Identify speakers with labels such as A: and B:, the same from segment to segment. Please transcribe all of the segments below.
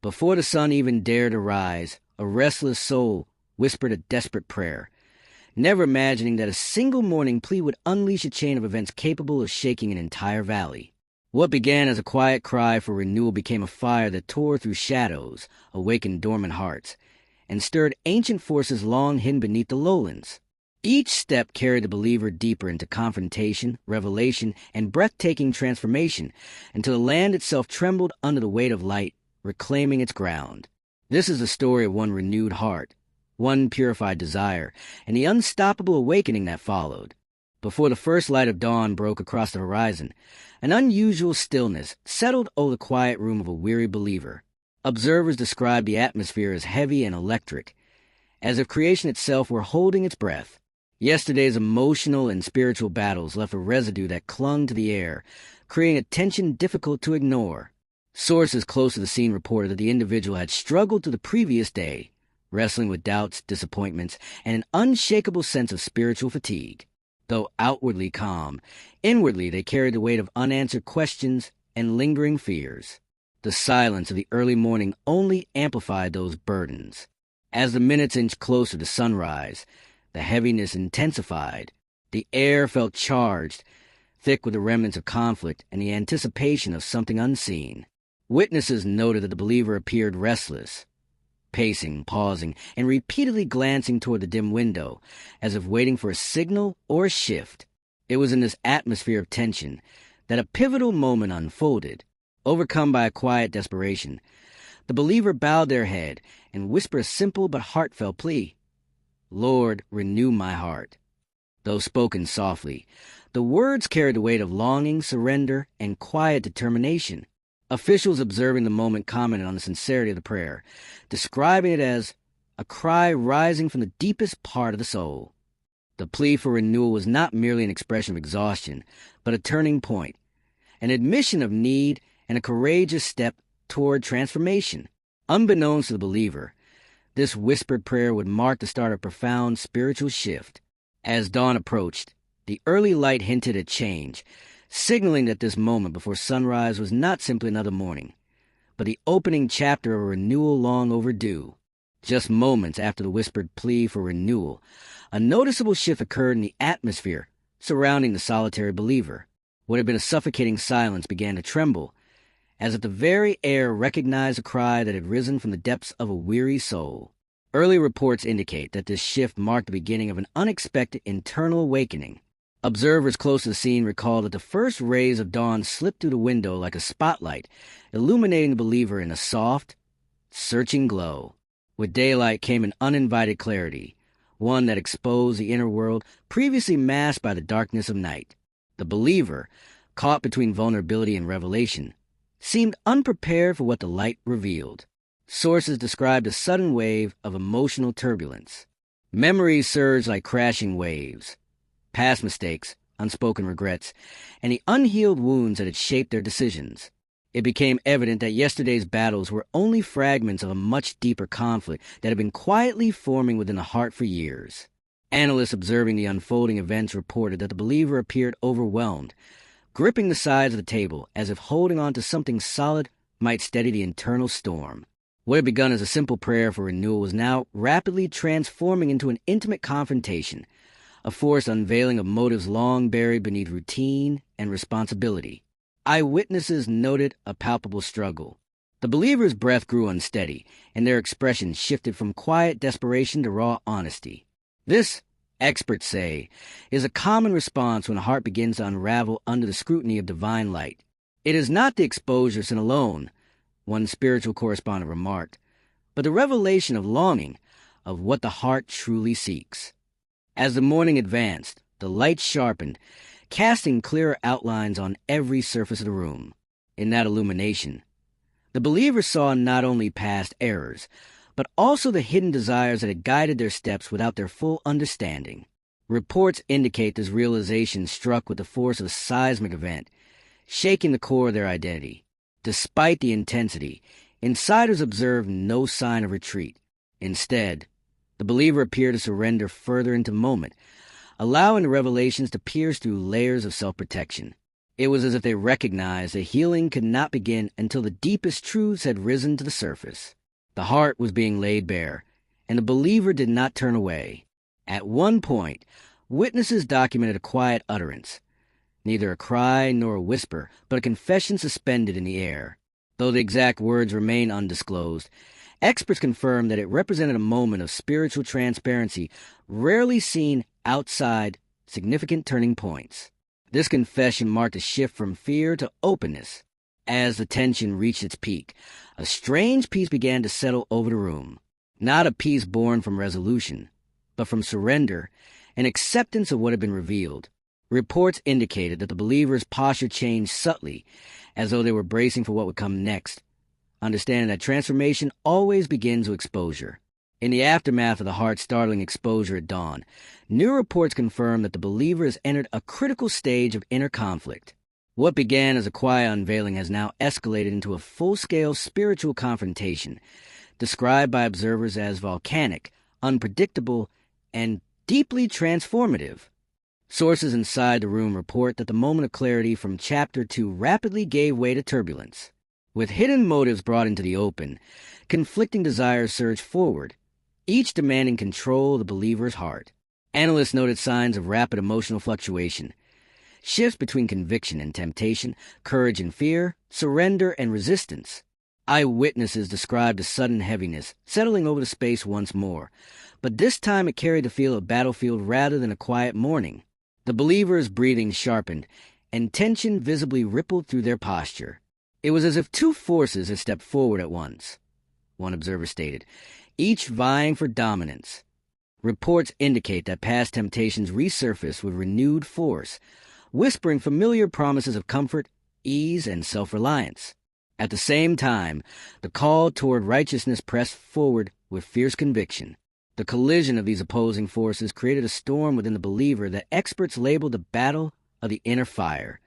A: Before the sun even dared to rise, a restless soul whispered a desperate prayer, never imagining that a single morning plea would unleash a chain of events capable of shaking an entire valley. What began as a quiet cry for renewal became a fire that tore through shadows, awakened dormant hearts, and stirred ancient forces long hidden beneath the lowlands. Each step carried the believer deeper into confrontation, revelation, and breathtaking transformation until the land itself trembled under the weight of light, reclaiming its ground. This is the story of one renewed heart, one purified desire, and the unstoppable awakening that followed. Before the first light of dawn broke across the horizon, an unusual stillness settled over the quiet room of a weary believer. Observers described the atmosphere as heavy and electric, as if creation itself were holding its breath. Yesterday's emotional and spiritual battles left a residue that clung to the air, creating a tension difficult to ignore. Sources close to the scene reported that the individual had struggled through the previous day, wrestling with doubts, disappointments, and an unshakable sense of spiritual fatigue. Though outwardly calm, inwardly they carried the weight of unanswered questions and lingering fears. The silence of the early morning only amplified those burdens. As the minutes inched closer to sunrise, the heaviness intensified. The air felt charged, thick with the remnants of conflict and the anticipation of something unseen. Witnesses noted that the believer appeared restless, pacing, pausing, and repeatedly glancing toward the dim window, as if waiting for a signal or a shift. It was in this atmosphere of tension that a pivotal moment unfolded. Overcome by a quiet desperation, the believer bowed their head and whispered a simple but heartfelt plea. "Lord, renew my heart." Though spoken softly, the words carried the weight of longing, surrender, and quiet determination. Officials observing the moment commented on the sincerity of the prayer, describing it as a cry rising from the deepest part of the soul. The plea for renewal was not merely an expression of exhaustion, but a turning point, an admission of need and a courageous step toward transformation. Unbeknownst to the believer, this whispered prayer would mark the start of a profound spiritual shift. As dawn approached, the early light hinted at change, signaling that this moment before sunrise was not simply another morning, but the opening chapter of a renewal long overdue. Just moments after the whispered plea for renewal, a noticeable shift occurred in the atmosphere surrounding the solitary believer. What had been a suffocating silence began to tremble, as if the very air recognized a cry that had risen from the depths of a weary soul. Early reports indicate that this shift marked the beginning of an unexpected internal awakening. Observers close to the scene recall that the first rays of dawn slipped through the window like a spotlight, illuminating the believer in a soft, searching glow. With daylight came an uninvited clarity, one that exposed the inner world previously masked by the darkness of night. The believer, caught between vulnerability and revelation, seemed unprepared for what the light revealed. Sources described a sudden wave of emotional turbulence. Memories surged like crashing waves. Past mistakes, unspoken regrets, and the unhealed wounds that had shaped their decisions. It became evident that yesterday's battles were only fragments of a much deeper conflict that had been quietly forming within the heart for years. Analysts observing the unfolding events reported that the believer appeared overwhelmed, gripping the sides of the table as if holding on to something solid might steady the internal storm. What had begun as a simple prayer for renewal was now rapidly transforming into an intimate confrontation, a forced unveiling of motives long buried beneath routine and responsibility. Eyewitnesses noted a palpable struggle. The believer's breath grew unsteady, and their expression shifted from quiet desperation to raw honesty. This, experts say, is a common response when a heart begins to unravel under the scrutiny of divine light. It is not the exposure of sin alone, one spiritual correspondent remarked, but the revelation of longing, of what the heart truly seeks. As the morning advanced, the light sharpened, casting clearer outlines on every surface of the room. In that illumination, the believer saw not only past errors, but also the hidden desires that had guided their steps without their full understanding. Reports indicate this realization struck with the force of a seismic event, shaking the core of their identity. Despite the intensity, insiders observed no sign of retreat. Instead, the believer appeared to surrender further into moment, allowing the revelations to pierce through layers of self-protection. It was as if they recognized that healing could not begin until the deepest truths had risen to the surface. The heart was being laid bare, and the believer did not turn away. At one point, witnesses documented a quiet utterance, neither a cry nor a whisper, but a confession suspended in the air. Though the exact words remain undisclosed, experts confirm that it represented a moment of spiritual transparency rarely seen outside significant turning points. This confession marked a shift from fear to openness. As the tension reached its peak, a strange peace began to settle over the room. Not a peace born from resolution, but from surrender and acceptance of what had been revealed. Reports indicated that the believer's posture changed subtly, as though they were bracing for what would come next, understanding that transformation always begins with exposure. In the aftermath of the heart-startling exposure at dawn, new reports confirmed that the believer has entered a critical stage of inner conflict. What began as a quiet unveiling has now escalated into a full-scale spiritual confrontation, described by observers as volcanic, unpredictable, and deeply transformative. Sources inside the room report that the moment of clarity from Chapter 2 rapidly gave way to turbulence. With hidden motives brought into the open, conflicting desires surged forward, each demanding control of the believer's heart. Analysts noted signs of rapid emotional fluctuation, shifts between conviction and temptation, courage and fear, surrender and resistance. Eyewitnesses described a sudden heaviness settling over the space once more, but this time it carried the feel of a battlefield rather than a quiet morning. The believer's breathing sharpened, and tension visibly rippled through their posture. It was as if two forces had stepped forward at once, one observer stated, each vying for dominance. Reports indicate that past temptations resurfaced with renewed force, whispering familiar promises of comfort, ease, and self-reliance. At the same time, the call toward righteousness pressed forward with fierce conviction. The collision of these opposing forces created a storm within the believer that experts labeled the battle of the inner fire.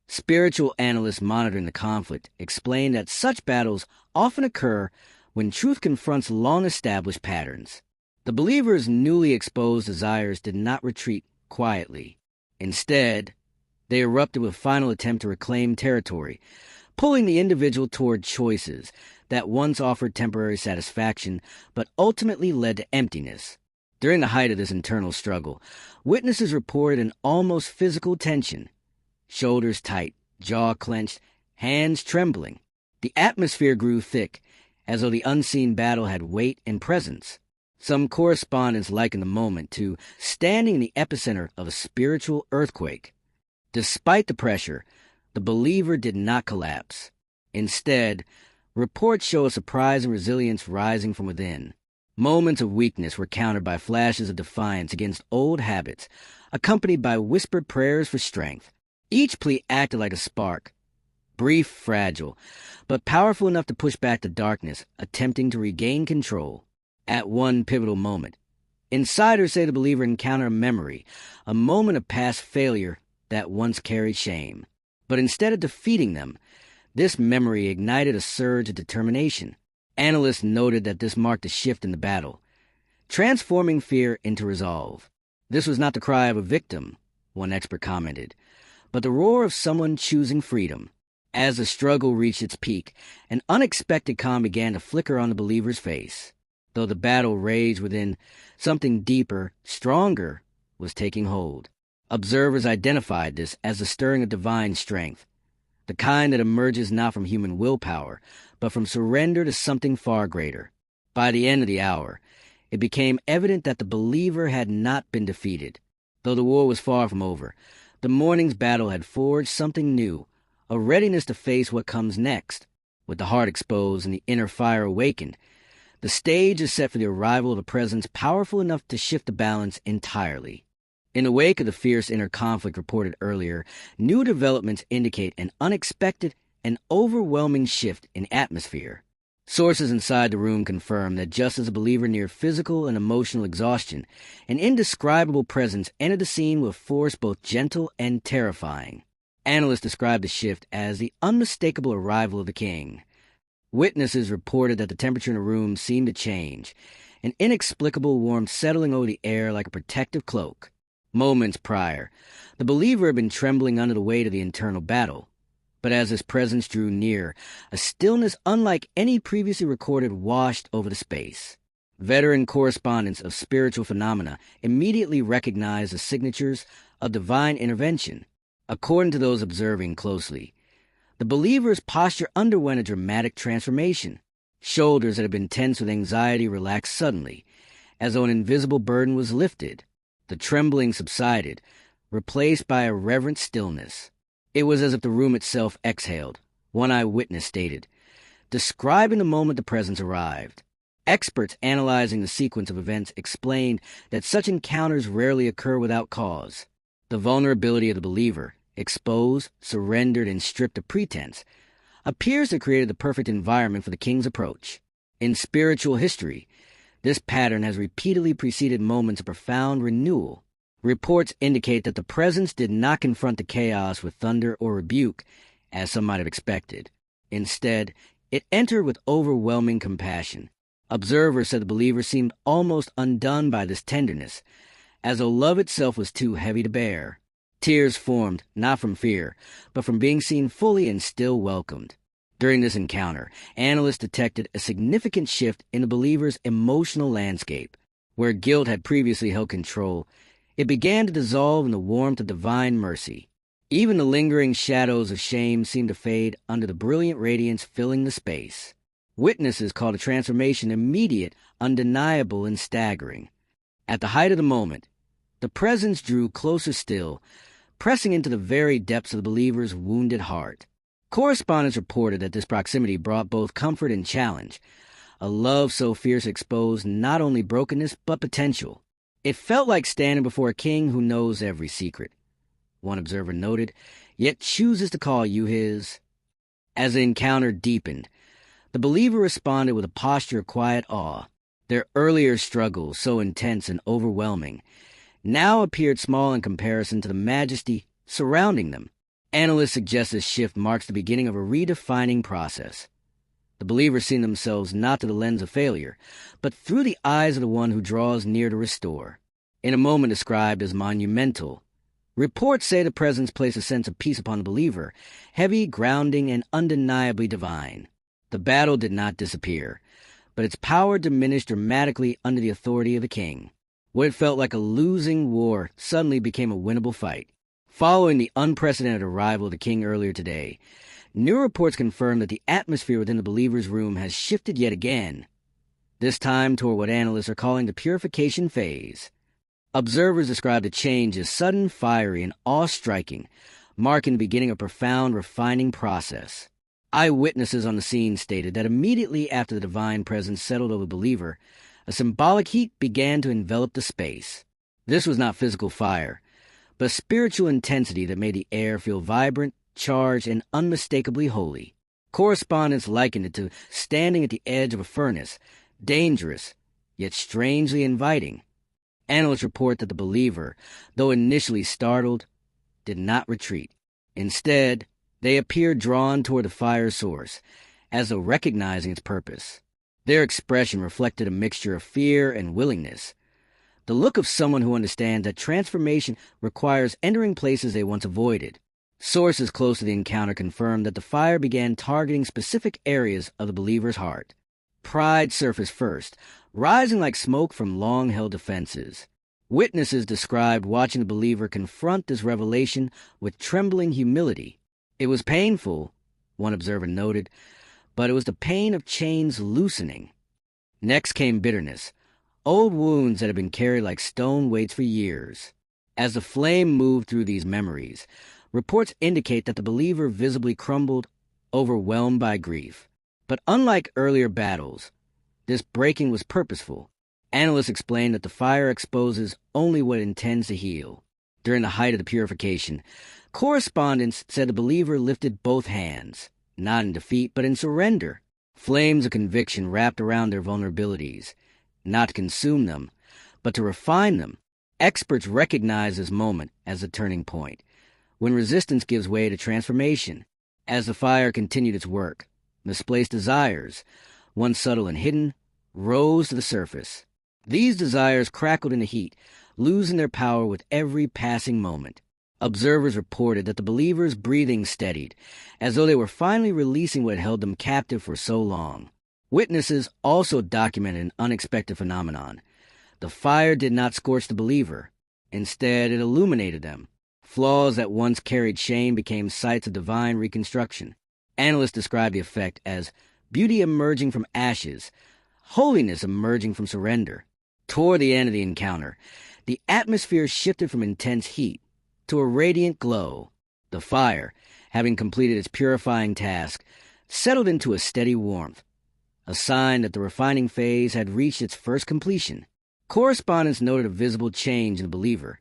A: Spiritual analysts monitoring the conflict explain that such battles often occur when truth confronts long-established patterns. The believer's newly exposed desires did not retreat quietly. Instead, they erupted with a final attempt to reclaim territory, pulling the individual toward choices that once offered temporary satisfaction but ultimately led to emptiness. During the height of this internal struggle, witnesses reported an almost physical tension. Shoulders tight, jaw clenched, hands trembling. The atmosphere grew thick, as though the unseen battle had weight and presence. Some correspondents likened the moment to standing in the epicenter of a spiritual earthquake. Despite the pressure, the believer did not collapse. Instead, reports show a surprise and resilience rising from within. Moments of weakness were countered by flashes of defiance against old habits, accompanied by whispered prayers for strength. Each plea acted like a spark, brief, fragile, but powerful enough to push back the darkness, attempting to regain control. At one pivotal moment, insiders say the believer encountered a memory, a moment of past failure that once carried shame. But instead of defeating them, this memory ignited a surge of determination. Analysts noted that this marked a shift in the battle, transforming fear into resolve. This was not the cry of a victim, one expert commented, but the roar of someone choosing freedom. As the struggle reached its peak, an unexpected calm began to flicker on the believer's face. Though the battle raged within, something deeper, stronger, was taking hold. Observers identified this as the stirring of divine strength, the kind that emerges not from human willpower, but from surrender to something far greater. By the end of the hour, it became evident that the believer had not been defeated. Though the war was far from over, the morning's battle had forged something new, a readiness to face what comes next. With the heart exposed and the inner fire awakened, the stage is set for the arrival of a presence powerful enough to shift the balance entirely. In the wake of the fierce inner conflict reported earlier, new developments indicate an unexpected and overwhelming shift in atmosphere. Sources inside the room confirm that just as a believer neared physical and emotional exhaustion, an indescribable presence entered the scene with force both gentle and terrifying. Analysts describe the shift as the unmistakable arrival of the king. Witnesses reported that the temperature in the room seemed to change, an inexplicable warmth settling over the air like a protective cloak. Moments prior, The believer had been trembling under the weight of the internal battle, but as his presence drew near, a stillness unlike any previously recorded washed over the space. Veteran correspondents of spiritual phenomena immediately recognized the signatures of divine intervention. According to those observing closely, the believer's posture underwent a dramatic transformation. Shoulders that had been tense with anxiety relaxed suddenly, as though an invisible burden was lifted. The trembling subsided, replaced by a reverent stillness. It was as if the room itself exhaled, one eyewitness stated, describing the moment the presence arrived. Experts analyzing the sequence of events explained that such encounters rarely occur without cause. The vulnerability of the believer, exposed, surrendered, and stripped of pretense, appears to have created the perfect environment for the king's approach. In spiritual history, this pattern has repeatedly preceded moments of profound renewal. Reports indicate that the presence did not confront the chaos with thunder or rebuke, as some might have expected. Instead, it entered with overwhelming compassion. Observers said the believer seemed almost undone by this tenderness, as though love itself was too heavy to bear. Tears formed, not from fear, but from being seen fully and still welcomed. During this encounter, analysts detected a significant shift in the believer's emotional landscape. Where guilt had previously held control, it began to dissolve in the warmth of divine mercy. Even the lingering shadows of shame seemed to fade under the brilliant radiance filling the space. Witnesses called the transformation immediate, undeniable, and staggering. At the height of the moment, the presence drew closer still, pressing into the very depths of the believer's wounded heart. Correspondents reported that this proximity brought both comfort and challenge. A love so fierce exposed not only brokenness, but potential. It felt like standing before a king who knows every secret, one observer noted, yet chooses to call you his. As the encounter deepened, the believer responded with a posture of quiet awe. Their earlier struggles, so intense and overwhelming, now appeared small in comparison to the majesty surrounding them. Analysts suggest this shift marks the beginning of a redefining process. The believers see themselves not through the lens of failure, but through the eyes of the one who draws near to restore. In a moment described as monumental, reports say the presence placed a sense of peace upon the believer, heavy, grounding, and undeniably divine. The battle did not disappear, but its power diminished dramatically under the authority of the king. What had felt like a losing war suddenly became a winnable fight. Following the unprecedented arrival of the king earlier today, new reports confirm that the atmosphere within the believer's room has shifted yet again, this time toward what analysts are calling the purification phase. Observers describe the change as sudden, fiery, and awe-striking, marking the beginning of a profound, refining process. Eyewitnesses on the scene stated that immediately after the divine presence settled over the believer, a symbolic heat began to envelop the space. This was not physical fire, but a spiritual intensity that made the air feel vibrant, charged, and unmistakably holy. Correspondents likened it to standing at the edge of a furnace, dangerous, yet strangely inviting. Analysts report that the believer, though initially startled, did not retreat. Instead, they appeared drawn toward the fire's source, as though recognizing its purpose. Their expression reflected a mixture of fear and willingness, the look of someone who understands that transformation requires entering places they once avoided. Sources close to the encounter confirmed that the fire began targeting specific areas of the believer's heart. Pride surfaced first, rising like smoke from long-held defenses. Witnesses described watching the believer confront this revelation with trembling humility. It was painful, one observer noted, but it was the pain of chains loosening. Next came bitterness, old wounds that had been carried like stone weights for years. As the flame moved through these memories, reports indicate that the believer visibly crumbled, overwhelmed by grief. But unlike earlier battles, this breaking was purposeful. Analysts explained that the fire exposes only what it intends to heal. During the height of the purification, correspondents said the believer lifted both hands, not in defeat but in surrender. Flames of conviction wrapped around their vulnerabilities, not to consume them, but to refine them. Experts recognize this moment as a turning point, when resistance gives way to transformation. As the fire continued its work, misplaced desires, once subtle and hidden, rose to the surface. These desires crackled in the heat, losing their power with every passing moment. Observers reported that the believers' breathing steadied, as though they were finally releasing what held them captive for so long. Witnesses also documented an unexpected phenomenon. The fire did not scorch the believer. Instead, it illuminated them. Flaws that once carried shame became sites of divine reconstruction. Analysts describe the effect as beauty emerging from ashes, holiness emerging from surrender. Toward the end of the encounter, the atmosphere shifted from intense heat to a radiant glow. The fire, having completed its purifying task, settled into a steady warmth, a sign that the refining phase had reached its first completion. Correspondents noted a visible change in the believer,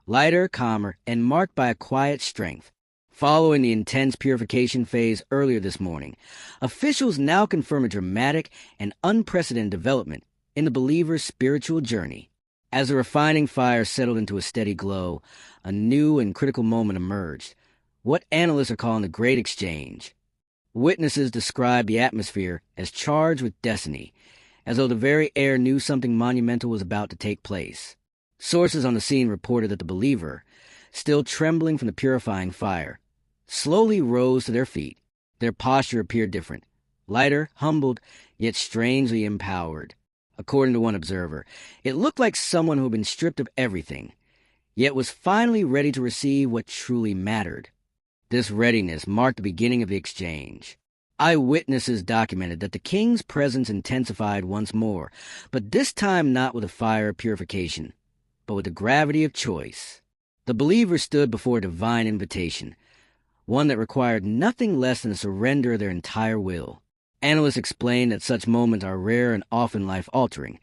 A: lighter, calmer, and marked by a quiet strength. Following the intense purification phase earlier this morning, officials now confirm a dramatic and unprecedented development in the believer's spiritual journey. As the refining fire settled into a steady glow, a new and critical moment emerged, what analysts are calling the Great Exchange. Witnesses describe the atmosphere as charged with destiny, as though the very air knew something monumental was about to take place. Sources on the scene reported that the believer, still trembling from the purifying fire, slowly rose to their feet. Their posture appeared different, lighter, humbled, yet strangely empowered. According to one observer, it looked like someone who had been stripped of everything, yet was finally ready to receive what truly mattered. This readiness marked the beginning of the exchange. Eyewitnesses documented that the king's presence intensified once more, but this time not with the fire of purification, but with the gravity of choice. The believer stood before a divine invitation, one that required nothing less than a surrender of their entire will. Analysts explain that such moments are rare and often life-altering,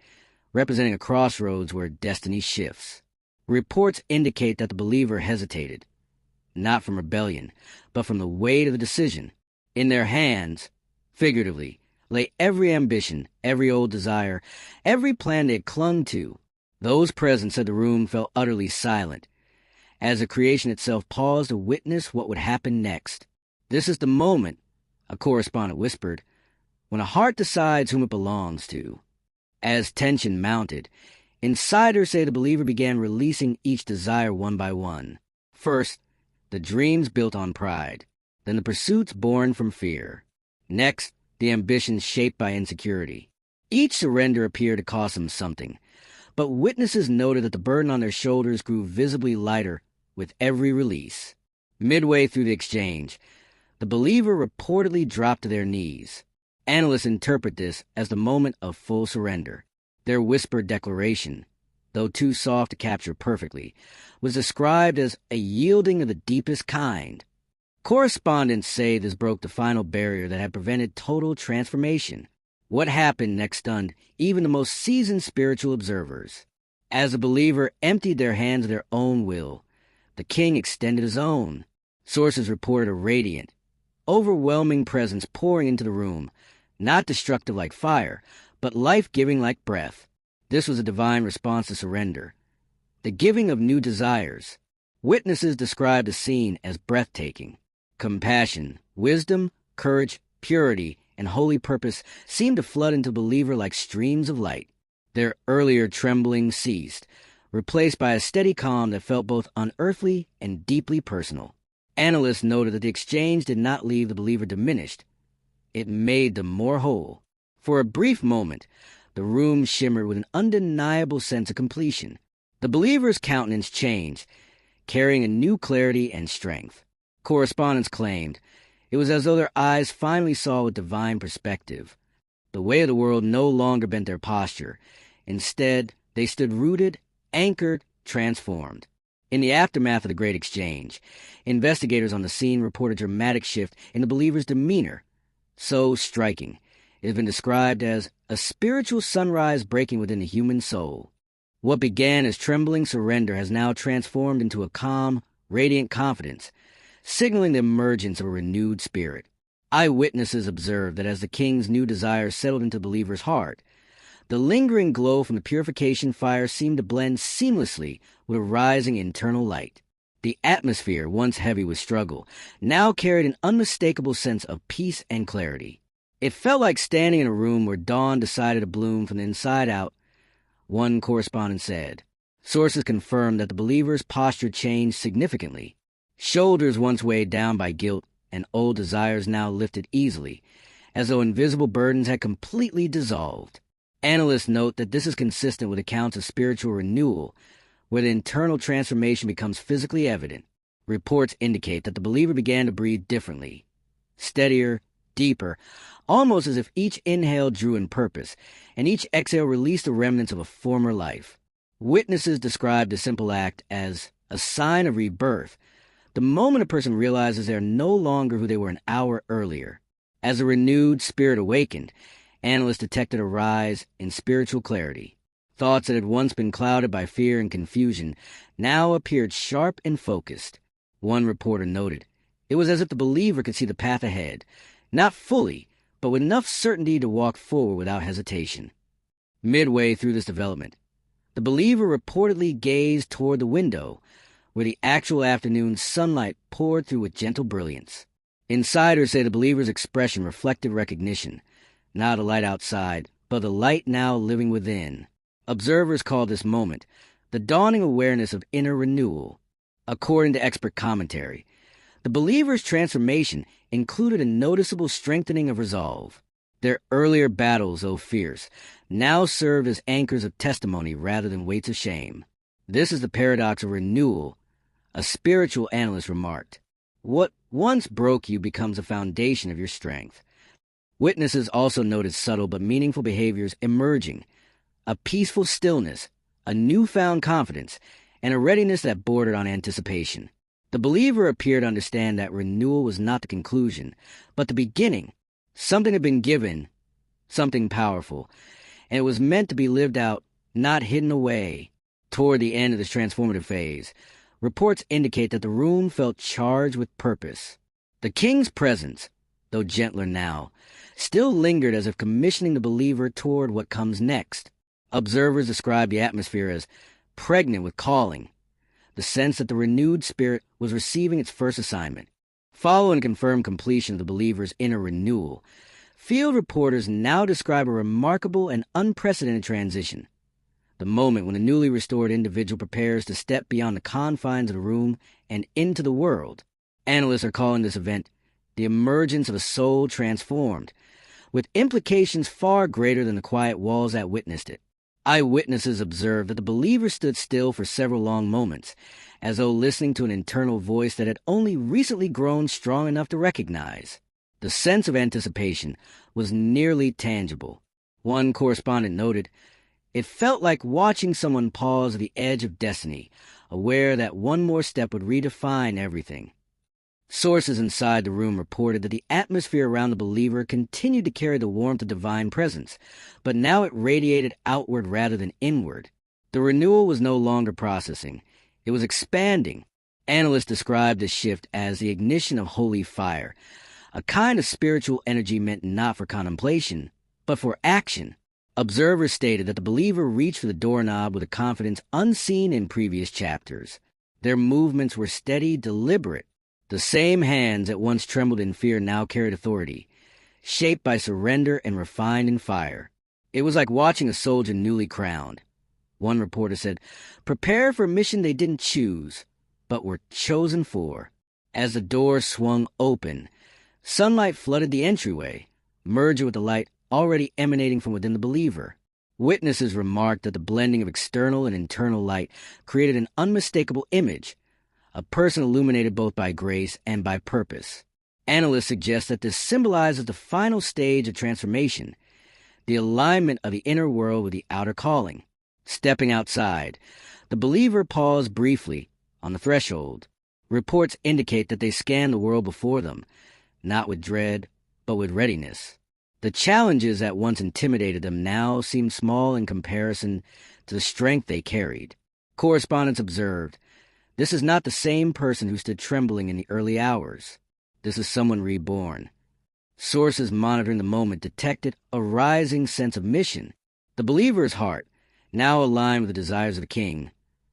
A: representing a crossroads where destiny shifts. Reports indicate that the believer hesitated, not from rebellion, but from the weight of the decision. In their hands, figuratively, lay every ambition, every old desire, every plan they had clung to. Those present said the room felt utterly silent, as the creation itself paused to witness what would happen next. "This is the moment," a correspondent whispered, "when a heart decides whom it belongs to." As tension mounted, insiders say the believer began releasing each desire one by one. First, the dreams built on pride, then the pursuits born from fear. Next, the ambitions shaped by insecurity. Each surrender appeared to cost them something, but witnesses noted that the burden on their shoulders grew visibly lighter with every release. Midway through the exchange, the believer reportedly dropped to their knees. Analysts interpret this as the moment of full surrender. Their whispered declaration, though too soft to capture perfectly, was described as a yielding of the deepest kind. Correspondents say this broke the final barrier that had prevented total transformation. What happened next stunned even the most seasoned spiritual observers. As the believer emptied their hands of their own will, the king extended his own. Sources reported a radiant, overwhelming presence pouring into the room, not destructive like fire, but life-giving like breath. This was a divine response to surrender, the giving of new desires. Witnesses described the scene as breathtaking. Compassion, wisdom, courage, purity, and holy purpose seemed to flood into the believer like streams of light. Their earlier trembling ceased, replaced by a steady calm that felt both unearthly and deeply personal. Analysts noted that the exchange did not leave the believer diminished. It made them more whole. For a brief moment, the room shimmered with an undeniable sense of completion. The believer's countenance changed, carrying a new clarity and strength. Correspondents claimed it was as though their eyes finally saw with divine perspective. The way of the world no longer bent their posture. Instead, they stood rooted, anchored, transformed. In the aftermath of the Great Exchange, investigators on the scene reported a dramatic shift in the believer's demeanor. So striking, it has been described as a spiritual sunrise breaking within the human soul. What began as trembling surrender has now transformed into a calm, radiant confidence, signaling the emergence of a renewed spirit. Eyewitnesses observed that as the king's new desires settled into the believer's heart, the lingering glow from the purification fire seemed to blend seamlessly with a rising internal light. The atmosphere, once heavy with struggle, now carried an unmistakable sense of peace and clarity. It felt like standing in a room where dawn decided to bloom from the inside out, one correspondent said. Sources confirm that the believer's posture changed significantly. Shoulders once weighed down by guilt and old desires now lifted easily, as though invisible burdens had completely dissolved. Analysts note that this is consistent with accounts of spiritual renewal, where the internal transformation becomes physically evident. Reports indicate that the believer began to breathe differently, steadier, deeper, almost as if each inhale drew in purpose, and each exhale released the remnants of a former life. Witnesses describe the simple act as a sign of rebirth, the moment a person realizes they are no longer who they were an hour earlier. As a renewed spirit awakened, analysts detected a rise in spiritual clarity. Thoughts that had once been clouded by fear and confusion now appeared sharp and focused. One reporter noted, it was as if the believer could see the path ahead, not fully, but with enough certainty to walk forward without hesitation. Midway through this development, the believer reportedly gazed toward the window, where the actual afternoon sunlight poured through with gentle brilliance. Insiders say the believer's expression reflected recognition, not the light outside, but the light now living within. Observers call this moment the dawning awareness of inner renewal. According to expert commentary, the believer's transformation included a noticeable strengthening of resolve. Their earlier battles, though fierce, now served as anchors of testimony rather than weights of shame. This is the paradox of renewal, a spiritual analyst remarked. What once broke you becomes a foundation of your strength. Witnesses also noted subtle but meaningful behaviors emerging, a peaceful stillness, a newfound confidence, and a readiness that bordered on anticipation. The believer appeared to understand that renewal was not the conclusion, but the beginning. Something had been given, something powerful, and it was meant to be lived out, not hidden away. Toward the end of this transformative phase, reports indicate that the room felt charged with purpose. The king's presence, though gentler now, still lingered as if commissioning the believer toward what comes next. Observers describe the atmosphere as pregnant with calling, the sense that the renewed spirit was receiving its first assignment. Following confirmed completion of the believer's inner renewal, field reporters now describe a remarkable and unprecedented transition. The moment when a newly restored individual prepares to step beyond the confines of the room and into the world. Analysts are calling this event the emergence of a soul transformed, with implications far greater than the quiet walls that witnessed it. Eyewitnesses observed that the believer stood still for several long moments, as though listening to an internal voice that had only recently grown strong enough to recognize. The sense of anticipation was nearly tangible. One correspondent noted, "It felt like watching someone pause at the edge of destiny, aware that one more step would redefine everything." Sources inside the room reported that the atmosphere around the believer continued to carry the warmth of divine presence, but now it radiated outward rather than inward. The renewal was no longer processing. It was expanding. Analysts described this shift as the ignition of holy fire, a kind of spiritual energy meant not for contemplation, but for action. Observers stated that the believer reached for the doorknob with a confidence unseen in previous chapters. Their movements were steady, deliberate. The same hands that once trembled in fear now carried authority, shaped by surrender and refined in fire. It was like watching a soldier newly crowned. One reporter said, "Prepare for a mission they didn't choose, but were chosen for." As the door swung open, sunlight flooded the entryway, merging with the light already emanating from within the believer. Witnesses remarked that the blending of external and internal light created an unmistakable image, a person illuminated both by grace and by purpose. Analysts suggest that this symbolizes the final stage of transformation, the alignment of the inner world with the outer calling. Stepping outside, the believer paused briefly on the threshold. Reports indicate that they scanned the world before them, not with dread, but with readiness. The challenges that once intimidated them now seemed small in comparison to the strength they carried. Correspondents observed, "This is not the same person who stood trembling in the early hours. This is someone reborn." Sources monitoring the moment detected a rising sense of mission. The believer's heart, now aligned with the desires of the king,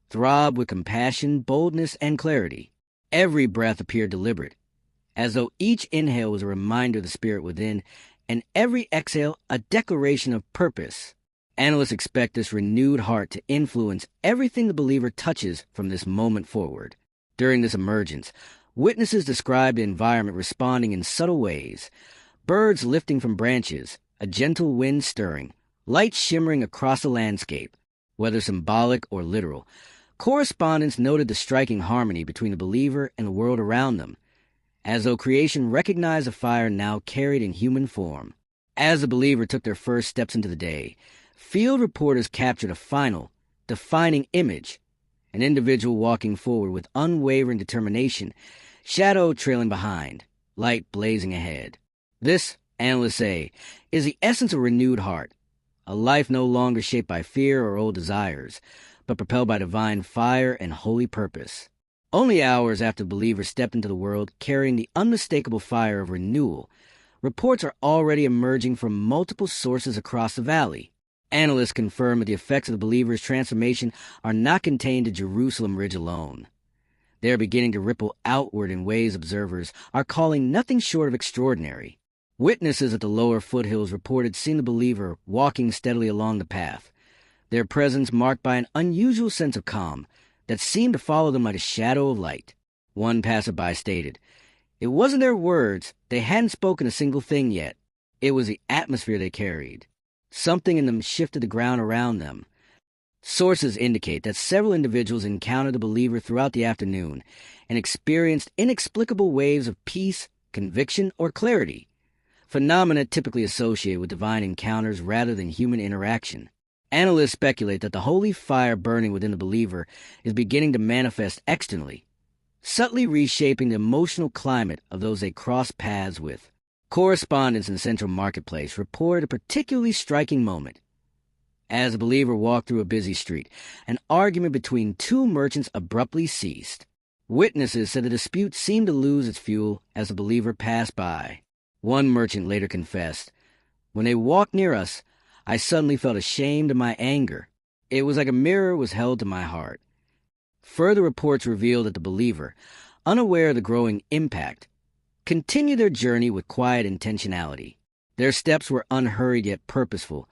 A: throbbed with compassion, boldness, and clarity. Every breath appeared deliberate, as though each inhale was a reminder of the spirit within, and every exhale a declaration of purpose. Analysts expect this renewed heart to influence everything the believer touches from this moment forward. During this emergence, witnesses describe the environment responding in subtle ways: birds lifting from branches, a gentle wind stirring, light shimmering across the landscape. Whether symbolic or literal, correspondents noted the striking harmony between the believer and the world around them, as though creation recognized the fire now carried in human form. As the believer took their first steps into the day, field reporters captured a final, defining image: an individual walking forward with unwavering determination, shadow trailing behind, light blazing ahead. This, analysts say, is the essence of a renewed heart, a life no longer shaped by fear or old desires, but propelled by divine fire and holy purpose. Only hours after the believer stepped into the world carrying the unmistakable fire of renewal, reports are already emerging from multiple sources across the valley. Analysts confirm that the effects of the believer's transformation are not contained to Jerusalem Ridge alone. They are beginning to ripple outward in ways observers are calling nothing short of extraordinary. Witnesses at the lower foothills reported seeing the believer walking steadily along the path, their presence marked by an unusual sense of calm that seemed to follow them like a shadow of light. One passerby stated, "It wasn't their words, they hadn't spoken a single thing yet. It was the atmosphere they carried. Something in them shifted the ground around them." Sources indicate that several individuals encountered the believer throughout the afternoon and experienced inexplicable waves of peace, conviction, or clarity, phenomena typically associated with divine encounters rather than human interaction. Analysts speculate that the holy fire burning within the believer is beginning to manifest externally, subtly reshaping the emotional climate of those they cross paths with. Correspondents in Central Marketplace reported a particularly striking moment. As a believer walked through a busy street, an argument between two merchants abruptly ceased. Witnesses said the dispute seemed to lose its fuel as the believer passed by. One merchant later confessed, "When they walked near us, I suddenly felt ashamed of my anger. It was like a mirror was held to my heart." Further reports reveal that the believer, unaware of the growing impact, continued their journey with quiet intentionality. Their steps were unhurried yet purposeful,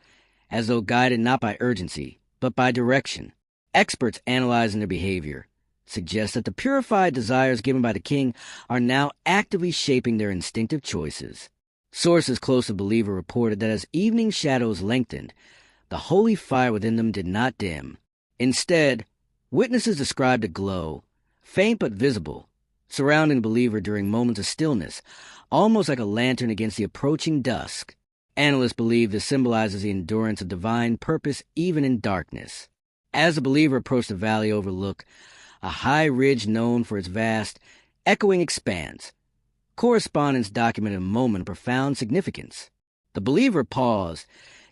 A: as though guided not by urgency, but by direction. Experts analyzing their behavior suggest that the purified desires given by the king are now actively shaping their instinctive choices. Sources close to the believer reported that as evening shadows lengthened, the holy fire within them did not dim. Instead, witnesses described a glow, faint but visible, surrounding the believer during moments of stillness, almost like a lantern against the approaching dusk. Analysts believe this symbolizes the endurance of divine purpose even in darkness. As the believer approached the valley overlook, a high ridge known for its vast, echoing expanse, correspondents documented a moment of profound significance. The believer paused,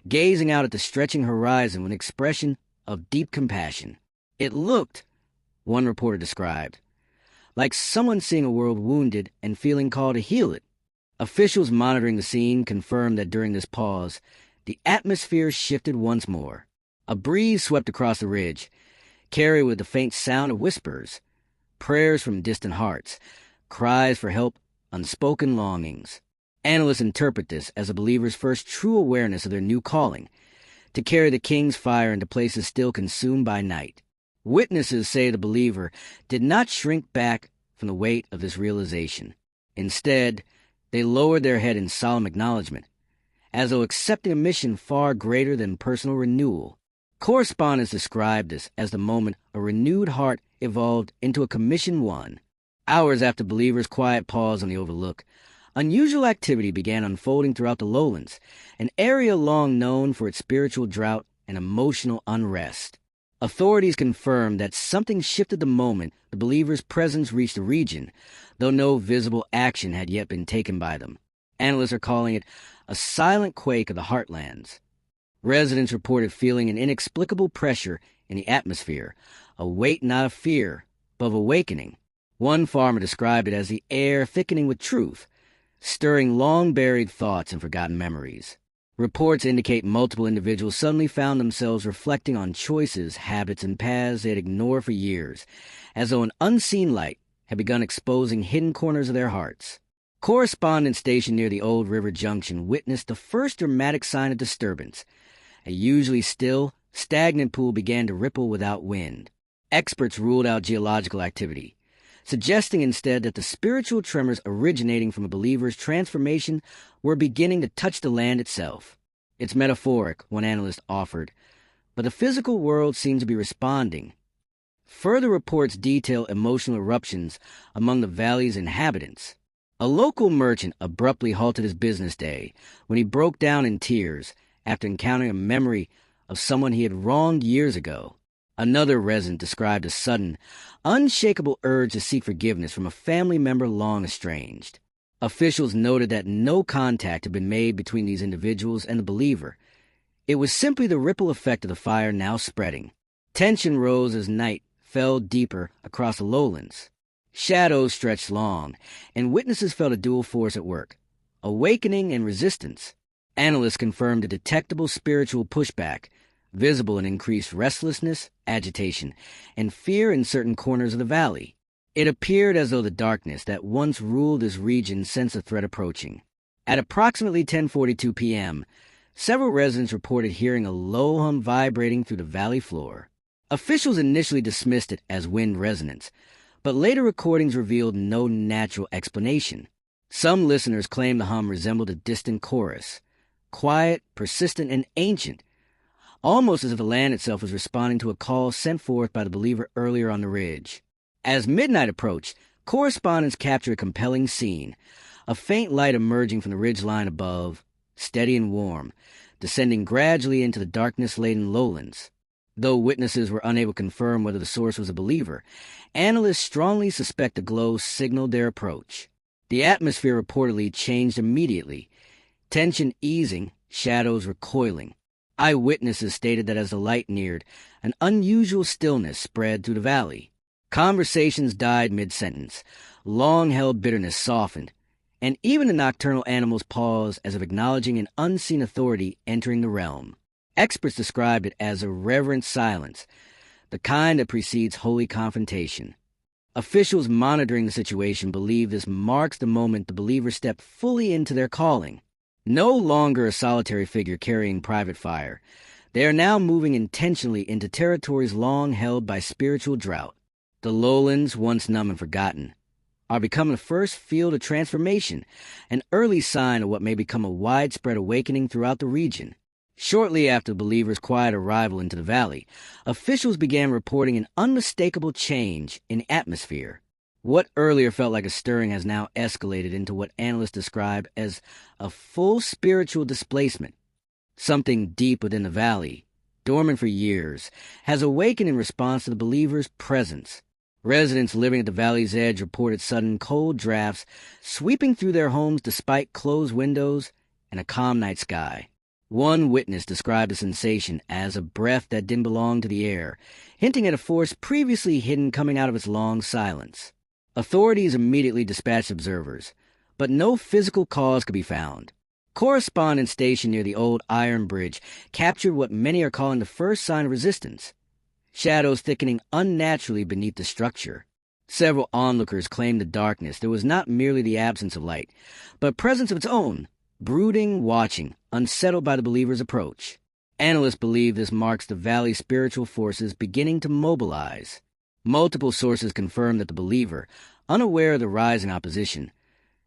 A: gazing out at the stretching horizon with an expression of deep compassion. It looked, one reporter described, like someone seeing a world wounded and feeling called to heal it. Officials monitoring the scene confirmed that during this pause, the atmosphere shifted once more. A breeze swept across the ridge, carried with the faint sound of whispers, prayers from distant hearts, cries for help, unspoken longings. Analysts interpret this as a believer's first true awareness of their new calling, to carry the king's fire into places still consumed by night. Witnesses say the believer did not shrink back from the weight of this realization. Instead, they lowered their head in solemn acknowledgement, as though accepting a mission far greater than personal renewal. Correspondents described this as the moment a renewed heart evolved into a commission won. Hours after believers' quiet pause on the overlook, unusual activity began unfolding throughout the Lowlands, an area long known for its spiritual drought and emotional unrest. Authorities confirmed that something shifted the moment the believers' presence reached the region, though no visible action had yet been taken by them. Analysts are calling it a silent quake of the heartlands. Residents reported feeling an inexplicable pressure in the atmosphere, a weight not of fear, but of awakening. One farmer described it as the air thickening with truth, stirring long-buried thoughts and forgotten memories. Reports indicate multiple individuals suddenly found themselves reflecting on choices, habits, and paths they had ignored for years, as though an unseen light had begun exposing hidden corners of their hearts. Correspondents stationed near the Old River Junction witnessed the first dramatic sign of disturbance, A usually still, stagnant pool began to ripple without wind. Experts ruled out geological activity, suggesting instead that the spiritual tremors originating from a believer's transformation were beginning to touch the land itself. It's metaphoric, one analyst offered, but the physical world seemed to be responding. Further reports detail emotional eruptions among the valley's inhabitants. A local merchant abruptly halted his business day when he broke down in tears after encountering a memory of someone he had wronged years ago. Another resident described a sudden, unshakable urge to seek forgiveness from a family member long estranged. Officials noted that no contact had been made between these individuals and the believer. It was simply the ripple effect of the fire now spreading. Tension rose as night fell deeper across the lowlands. Shadows stretched long, and witnesses felt a dual force at work, awakening and resistance. Analysts confirmed a detectable spiritual pushback, visible in increased restlessness, agitation, and fear in certain corners of the valley. It appeared as though the darkness that once ruled this region sensed a threat approaching. At approximately 10:42 p.m., several residents reported hearing a low hum vibrating through the valley floor. Officials initially dismissed it as wind resonance, but later recordings revealed no natural explanation. Some listeners claimed the hum resembled a distant chorus, quiet, persistent, and ancient, almost as if the land itself was responding to a call sent forth by the believer earlier on the ridge. As midnight approached, correspondents captured a compelling scene, a faint light emerging from the ridge line above, steady and warm, descending gradually into the darkness-laden lowlands. Though witnesses were unable to confirm whether the source was a believer, analysts strongly suspect the glow signaled their approach. The atmosphere reportedly changed immediately, tension easing, shadows recoiling. Eyewitnesses stated that as the light neared, an unusual stillness spread through the valley. Conversations died mid-sentence, long-held bitterness softened, and even the nocturnal animals paused as if acknowledging an unseen authority entering the realm. Experts described it as a reverent silence, the kind that precedes holy confrontation. Officials monitoring the situation believe this marks the moment the believers step fully into their calling. No longer a solitary figure carrying private fire, they are now moving intentionally into territories long held by spiritual drought. The lowlands, once numb and forgotten, are becoming the first field of transformation, an early sign of what may become a widespread awakening throughout the region. Shortly after the believers' quiet arrival into the valley, officials began reporting an unmistakable change in atmosphere. What earlier felt like a stirring has now escalated into what analysts describe as a full spiritual displacement. Something deep within the valley, dormant for years, has awakened in response to the believers' presence. Residents living at the valley's edge reported sudden cold drafts sweeping through their homes despite closed windows and a calm night sky. One witness described the sensation as a breath that didn't belong to the air, hinting at a force previously hidden coming out of its long silence. Authorities immediately dispatched observers, but no physical cause could be found. Correspondents stationed near the old iron bridge captured what many are calling the first sign of resistance, shadows thickening unnaturally beneath the structure. Several onlookers claimed the darkness there was not merely the absence of light, but a presence of its own, brooding, watching, unsettled by the believer's approach. Analysts believe this marks the valley's spiritual forces beginning to mobilize. Multiple sources confirm that the believer, unaware of the rising opposition,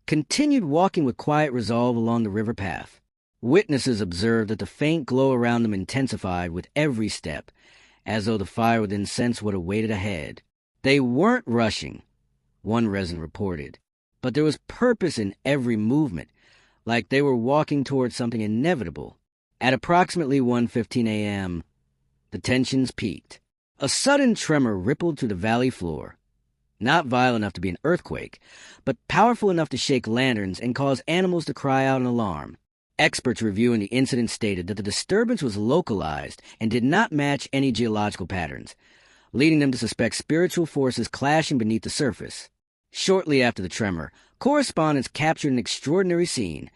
A: continued walking with quiet resolve along the river path. Witnesses observed that the faint glow around them intensified with every step, as though the fire within sensed what awaited ahead. They weren't rushing, one resident reported, but there was purpose in every movement, like they were walking towards something inevitable. At approximately 1:15 a.m., the tensions peaked. A sudden tremor rippled through the valley floor, not violent enough to be an earthquake, but powerful enough to shake lanterns and cause animals to cry out in alarm. Experts reviewing the incident stated that the disturbance was localized and did not match any geological patterns, leading them to suspect spiritual forces clashing beneath the surface. Shortly after the tremor, correspondents captured an extraordinary scene,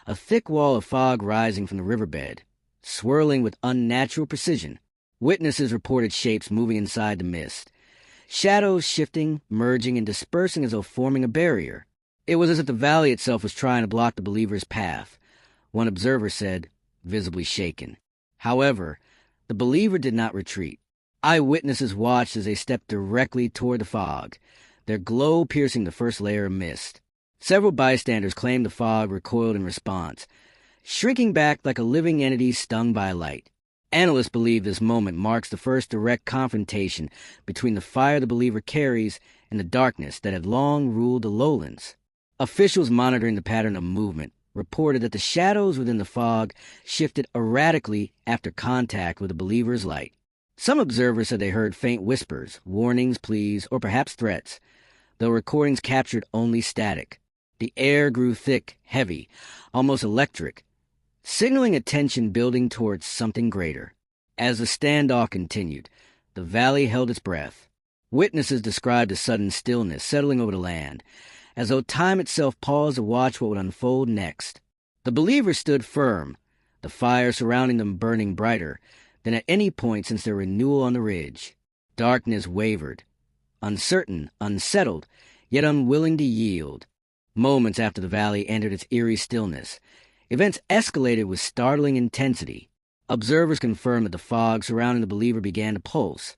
A: a thick wall of fog rising from the riverbed, swirling with unnatural precision. Witnesses reported shapes moving inside the mist, shadows shifting, merging, and dispersing as though forming a barrier. It was as if the valley itself was trying to block the believer's path, one observer said, visibly shaken. However, the believer did not retreat. Eyewitnesses watched as they stepped directly toward the fog, their glow piercing the first layer of mist. Several bystanders claimed the fog recoiled in response, shrinking back like a living entity stung by light. Analysts believe this moment marks the first direct confrontation between the fire the believer carries and the darkness that had long ruled the Lowlands. Officials monitoring the pattern of movement reported that the shadows within the fog shifted erratically after contact with the believer's light. Some observers said they heard faint whispers, warnings, pleas, or perhaps threats, though recordings captured only static. The air grew thick, heavy, almost electric, signaling a tension building towards something greater. As the standoff continued, the valley held its breath. Witnesses described a sudden stillness settling over the land, as though time itself paused to watch what would unfold next. The believers stood firm, the fire surrounding them burning brighter than at any point since their renewal on the ridge. Darkness wavered, uncertain, unsettled, yet unwilling to yield. Moments after the valley entered its eerie stillness, events escalated with startling intensity. Observers confirmed that the fog surrounding the believer began to pulse,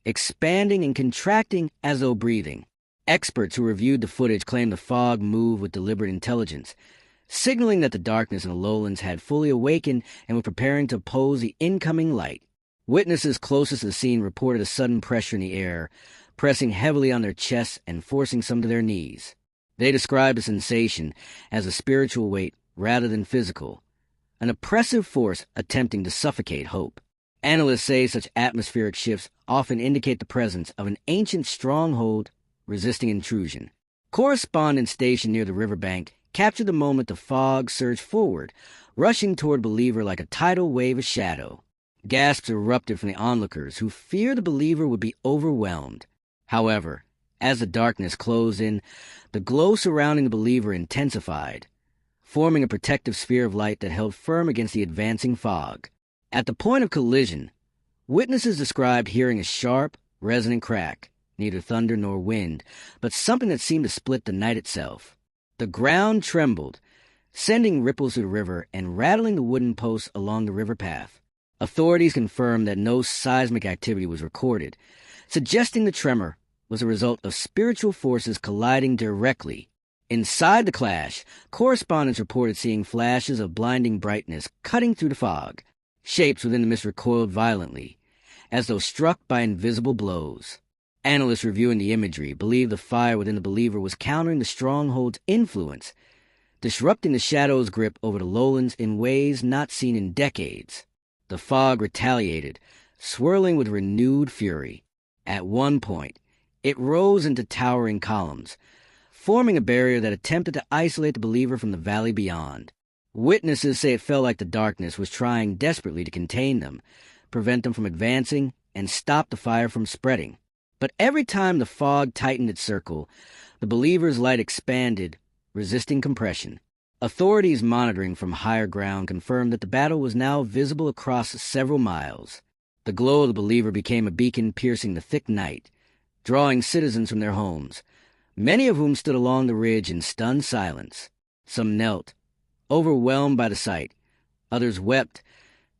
A: expanding and contracting as though breathing. Experts who reviewed the footage claimed the fog moved with deliberate intelligence, signaling that the darkness in the Lowlands had fully awakened and were preparing to oppose the incoming light. Witnesses closest to the scene reported a sudden pressure in the air, pressing heavily on their chests and forcing some to their knees. They described the sensation as a spiritual weight rather than physical, an oppressive force attempting to suffocate hope. Analysts say such atmospheric shifts often indicate the presence of an ancient stronghold resisting intrusion. Correspondents stationed near the riverbank captured the moment the fog surged forward, rushing toward believer like a tidal wave of shadow. Gasps erupted from the onlookers, who feared the believer would be overwhelmed. However, as the darkness closed in, the glow surrounding the believer intensified, forming a protective sphere of light that held firm against the advancing fog. At the point of collision, witnesses described hearing a sharp, resonant crack, neither thunder nor wind, but something that seemed to split the night itself. The ground trembled, sending ripples through the river and rattling the wooden posts along the river path. Authorities confirmed that no seismic activity was recorded, suggesting the tremor was a result of spiritual forces colliding directly. Inside the clash, correspondents reported seeing flashes of blinding brightness cutting through the fog. Shapes within the mist recoiled violently, as though struck by invisible blows. Analysts reviewing the imagery believe the fire within the believer was countering the stronghold's influence, disrupting the shadow's grip over the Lowlands in ways not seen in decades. The fog retaliated, swirling with renewed fury. At one point, it rose into towering columns, forming a barrier that attempted to isolate the believer from the valley beyond. Witnesses say it felt like the darkness was trying desperately to contain them, prevent them from advancing, and stop the fire from spreading. But every time the fog tightened its circle, the believer's light expanded, resisting compression. Authorities monitoring from higher ground confirmed that the battle was now visible across several miles. The glow of the believer became a beacon piercing the thick night, drawing citizens from their homes, many of whom stood along the ridge in stunned silence. Some knelt, overwhelmed by the sight. Others wept,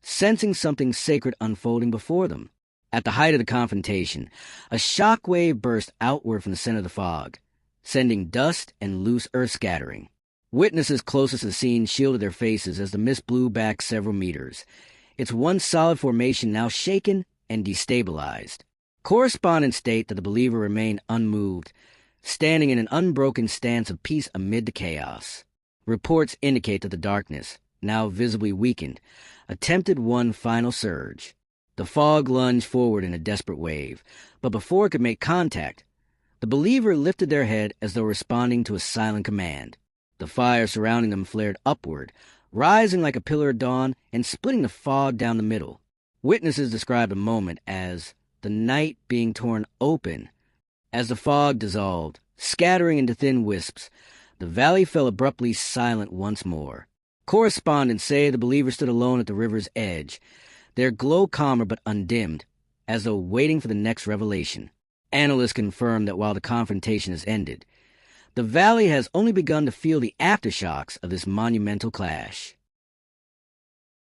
A: sensing something sacred unfolding before them. At the height of the confrontation, a shock wave burst outward from the center of the fog, sending dust and loose earth scattering. Witnesses closest to the scene shielded their faces as the mist blew back several meters, its once solid formation now shaken and destabilized. Correspondents state that the believer remained unmoved, standing in an unbroken stance of peace amid the chaos. Reports indicate that the darkness, now visibly weakened, attempted one final surge. The fog lunged forward in a desperate wave, but before it could make contact, the believer lifted their head as though responding to a silent command. The fire surrounding them flared upward, rising like a pillar of dawn and splitting the fog down the middle. Witnesses described the moment as the night being torn open. As the fog dissolved, scattering into thin wisps, the valley fell abruptly silent once more. Correspondents say the believer stood alone at the river's edge, their glow calmer but undimmed, as though waiting for the next revelation. Analysts confirm that while the confrontation has ended, the valley has only begun to feel the aftershocks of this monumental clash.